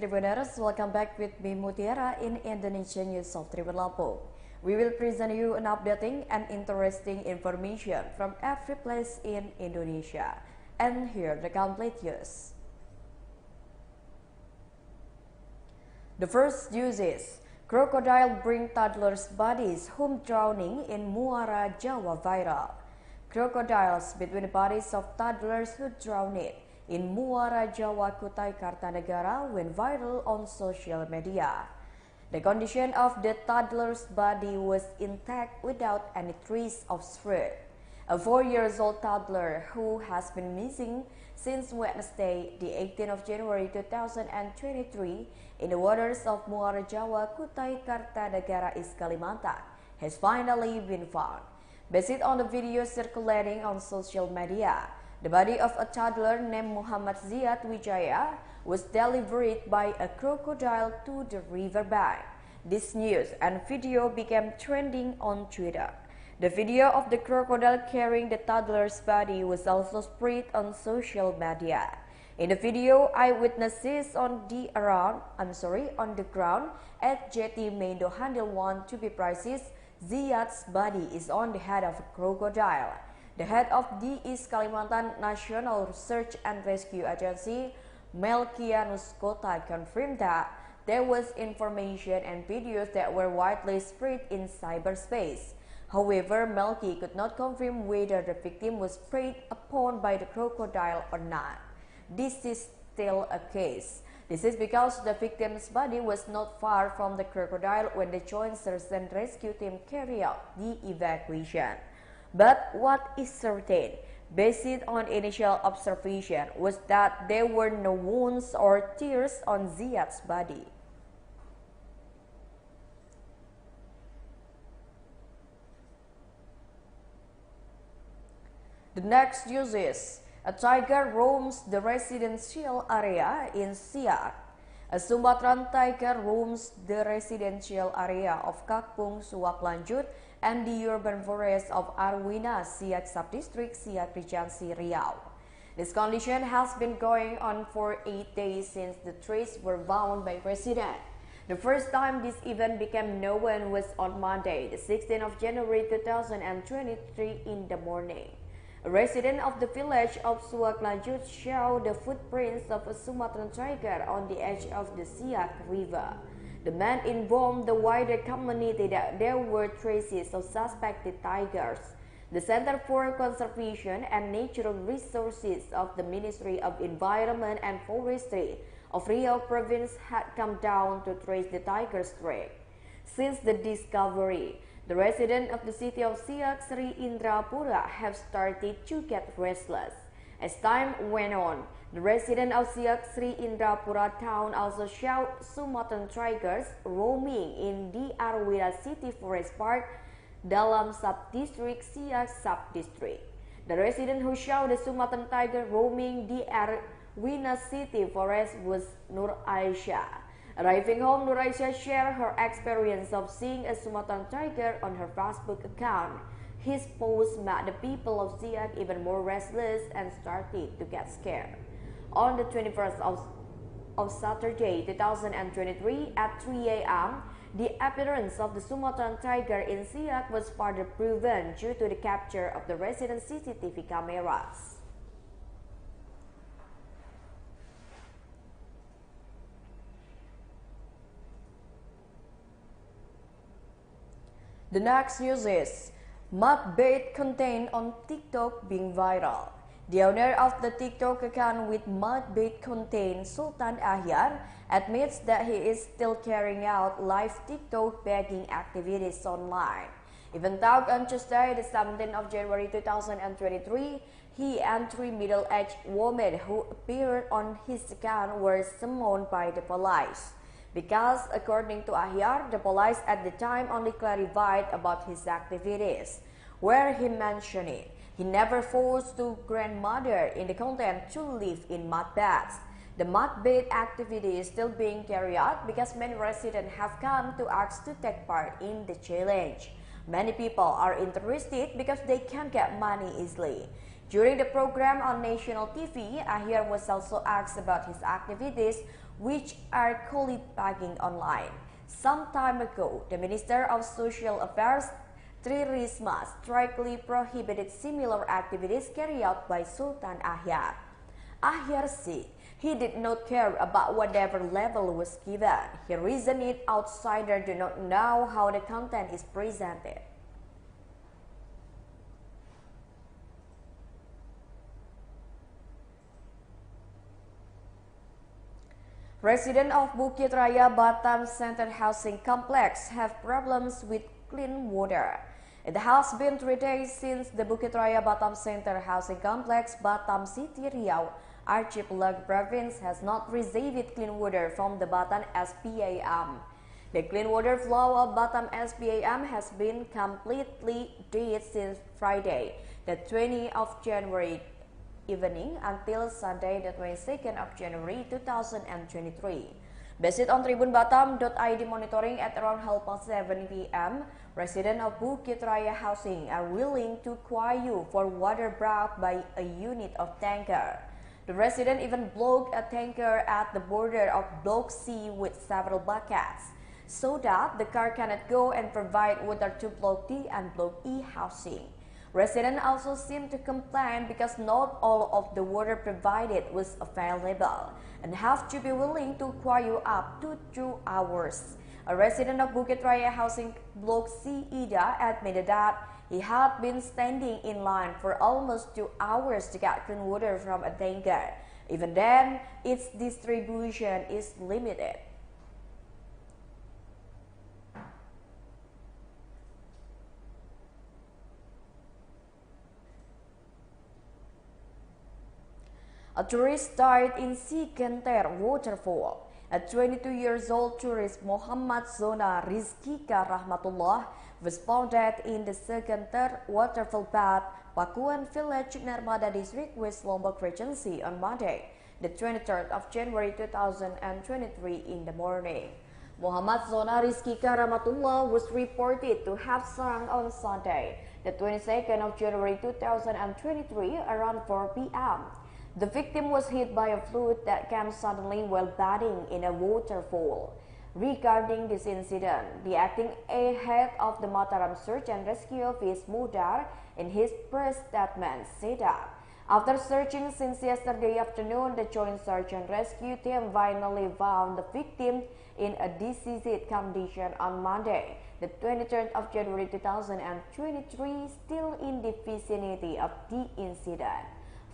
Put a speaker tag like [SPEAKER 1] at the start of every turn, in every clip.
[SPEAKER 1] Tribuners, welcome back with me Mutiara in Indonesia News of Tribun Lampung. We will present you an updating and interesting information from every place in Indonesia. And here the complete news. The first news is, crocodile bring toddlers' bodies home drowning in Muara Jawa viral. Crocodiles between the bodies of toddlers who drowned in Muara Jawa, Kutai Kartanegara went viral on social media. The condition of the toddler's body was intact without any trace of threat. A 4-year-old toddler who has been missing since Wednesday, the 18th of January 2023, in the waters of Muara Jawa, Kutai Kartanegara, East Kalimantan, has finally been found. Based on the video circulating on social media, the body of a toddler named Muhammad Ziad Wijaya was delivered by a crocodile to the riverbank. This news and video became trending on Twitter. The video of the crocodile carrying the toddler's body was also spread on social media. In the video, eyewitnesses on the ground at Jetty Mendo Handle 1 to be precise, Ziad's body is on the head of a crocodile. The head of the East Kalimantan National Research and Rescue Agency, Melkianus Kota, confirmed that there was information and videos that were widely spread in cyberspace. However, Melki could not confirm whether the victim was preyed upon by the crocodile or not. This is still a case. This is because the victim's body was not far from the crocodile when the Joint Search and Rescue team carried out the evacuation. But what is certain, based on initial observation, was that there were no wounds or tears on Ziad's body. The next news is, a tiger roams the residential area in Siak. A Sumatran tiger roams the residential area of Kakpung, Suak Lanjut, and the urban forest of Arwina, Siak Subdistrict, Siak Regency, Riau. This condition has been going on for 8 days since the trees were found by residents. The first time this event became known was on Monday, the 16th of January 2023 in the morning. A resident of the village of Suak Lanjut showed the footprints of a Sumatran tiger on the edge of the Siak River. The man informed the wider community that there were traces of suspected tigers. The Center for Conservation and Natural Resources of the Ministry of Environment and Forestry of Riau Province had come down to trace the tiger's track. Since the discovery, the residents of the city of Siak, Sri Indrapura, have started to get restless. As time went on, the residents of Siak, Sri Indrapura town also saw Sumatran tigers roaming in the Arwina City Forest Park dalam Subdistrict Siak Subdistrict. The resident who saw the Sumatran tiger roaming the Arwina City Forest was Nur Aisyah. Arriving home, Nur Aisyah shared her experience of seeing a Sumatran tiger on her Facebook account. His post made the people of Siak even more restless and started to get scared. On the 21st of Saturday 2023 at 3 a.m., the appearance of the Sumatran tiger in Siak was further proven due to the capture of the resident CCTV cameras. The next news is, mud bait contained on TikTok being viral. The owner of the TikTok account with mud bait contained, Sultan Ahyar, admits that he is still carrying out live TikTok begging activities online. Even though on Tuesday, the 17th of January 2023, he and 3 middle-aged women who appeared on his account were summoned by the police. Because, according to Ahyar, the police at the time only clarified about his activities, where he mentioned it. He never forced the grandmother in the content to live in mud baths. The mud bath activity is still being carried out because many residents have come to ask to take part in the challenge. Many people are interested because they can get money easily. During the program on national TV, Ahyar was also asked about his activities, which are collecting online. Some time ago, the Minister of Social Affairs, Tri Risma, strictly prohibited similar activities carried out by Sultan Ahyar. Ahyar said he did not care about whatever level was given. He reasoned it outsiders do not know how the content is presented. Residents of Bukit Raya Batam Center Housing Complex have problems with clean water. It has been 3 days since the Bukit Raya Batam Center Housing Complex, Batam City, Riau, Archipelago Province has not received clean water from the Batam SPAM. The clean water flow of Batam SPAM has been completely dead since Friday, the 20th of January evening until Sunday, the 22nd of January 2023. Based on tribunbatam.id monitoring at around 7 p.m., residents of Bukit Raya Housing are willing to queue for water brought by a unit of tanker. The resident even blocked a tanker at the border of Block C with several buckets, so that the car cannot go and provide water to Block D and Block E housing. Residents also seem to complain because not all of the water provided was available and have to be willing to queue up to 2 hours. A resident of Bukit Raya Housing Block C, Ida, admitted that he had been standing in line for almost 2 hours to get clean water from a tanker. Even then, its distribution is limited. A tourist died in Sikenter waterfall. A 22-year-old tourist, Muhammad Zona Rizkika Rahmatullah, was found dead in the Sikenter waterfall bath, Pakuan Village, Narmada District, West Lombok Regency on Monday, the 23rd of January 2023 in the morning. Muhammad Zona Rizkika Rahmatullah was reported to have sunk on Sunday, the 22nd of January 2023 around 4 p.m. The victim was hit by a fluid that came suddenly while bathing in a waterfall. Regarding this incident, the acting head of the Mataram Search and Rescue Office, Mudar, in his press statement said that after searching since yesterday afternoon, the Joint Search and Rescue team finally found the victim in a deceased condition on Monday, the 23rd of January 2023, still in the vicinity of the incident.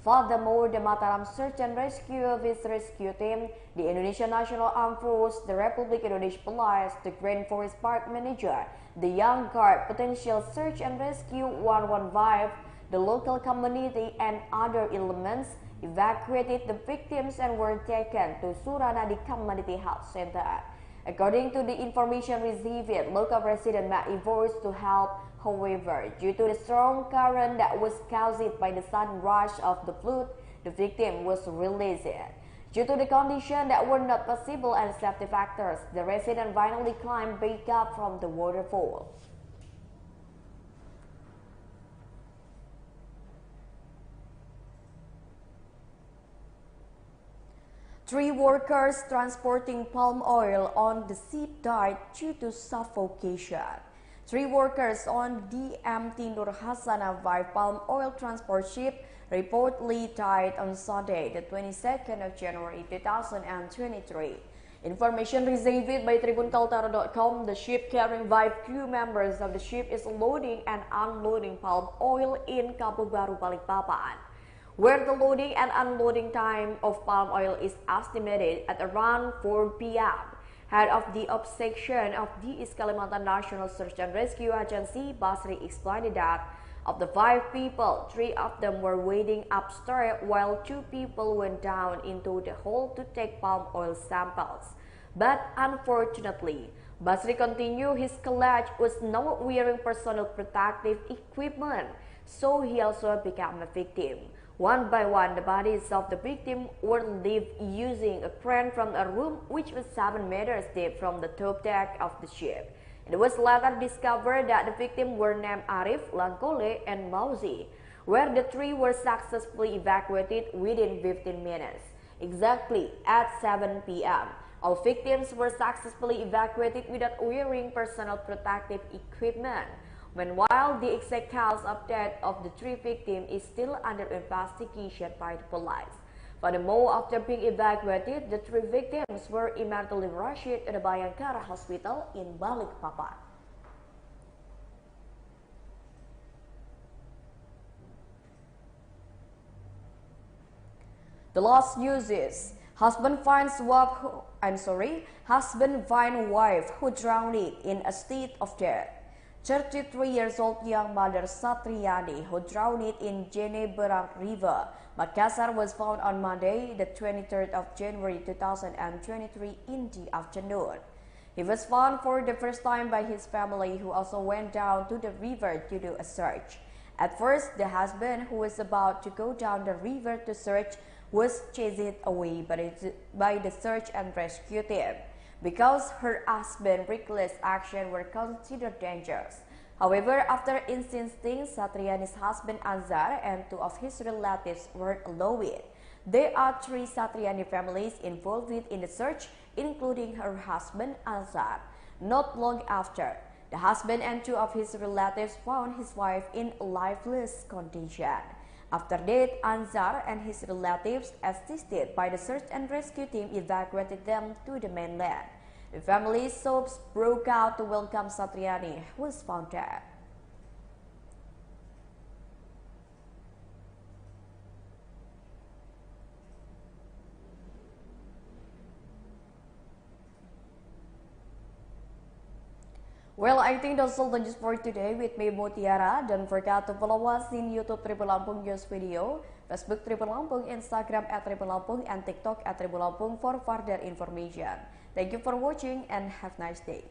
[SPEAKER 1] Furthermore, the Mataram Search and Rescue Office Rescue Team, the Indonesian National Armed Force, the Republic Indonesia Police, the Grand Forest Park Manager, the Young Guard Potential Search and Rescue 115, the local community and other elements evacuated the victims and were taken to Suranadi Community Health Center. According to the information received, local residents made efforts to help. However, due to the strong current that was caused by the sudden rush of the flood, the victim was released. Due to the conditions that were not possible and safety factors, the resident finally climbed back up from the waterfall. Three workers transporting palm oil on the ship died due to suffocation. 3 workers on the MT Nur Hasanah 5 palm oil transport ship reportedly died on Sunday, the 22nd of January 2023. Information received by tribunkaltara.com, the ship carrying 5 crew members of the ship is loading and unloading palm oil in Kampung Baru, Balikpapan, where the loading and unloading time of palm oil is estimated at around 4 p.m. Head of the Obsection of the East Kalimantan National Search and Rescue Agency, Basri, explained that of the 5 people, 3 of them were waiting upstairs while 2 people went down into the hole to take palm oil samples. But unfortunately, Basri continued, his colleague was not wearing personal protective equipment, so he also became a victim. One by one, the bodies of the victim were lifted using a crane from a room which was 7 meters deep from the top deck of the ship. It was later discovered that the victims were named Arif, Langkole, and Mauzi, where the 3 were successfully evacuated within 15 minutes. exactly at 7 p.m. All victims were successfully evacuated without wearing personal protective equipment. Meanwhile, the exact cause of death of the three victims is still under investigation by the police. Furthermore, after being evacuated, the three victims were immediately rushed to the Bayangkara Hospital in Balikpapan. The last news is husband finds wife who drowned in a state of death. 33 years old young mother Satriani, who drowned in Jeneberang River, Makassar, was found on Monday, the 23rd of January 2023 in the afternoon. He was found for the first time by his family, who also went down to the river to do a search. At first, the husband, who was about to go down the river to search, was chased away by the search and rescue team because her husband's reckless actions were considered dangerous. However, after insisting, Satriani's husband Anzar and two of his relatives were allowed. There are three Satriani families involved in the search, including her husband Anzar. Not long after, the husband and two of his relatives found his wife in a lifeless condition. After that, Anzar and his relatives, assisted by the search and rescue team, evacuated them to the mainland. The family's sobs broke out to welcome Satriani, who was found dead. Well, I think that's all the news for today with me, Mutiara. Don't forget to follow us in YouTube Tribun Lampung News Video, Facebook Tribun Lampung, Instagram @Tribun Lampung, and TikTok @Tribun Lampung for further information. Thank you for watching and have a nice day.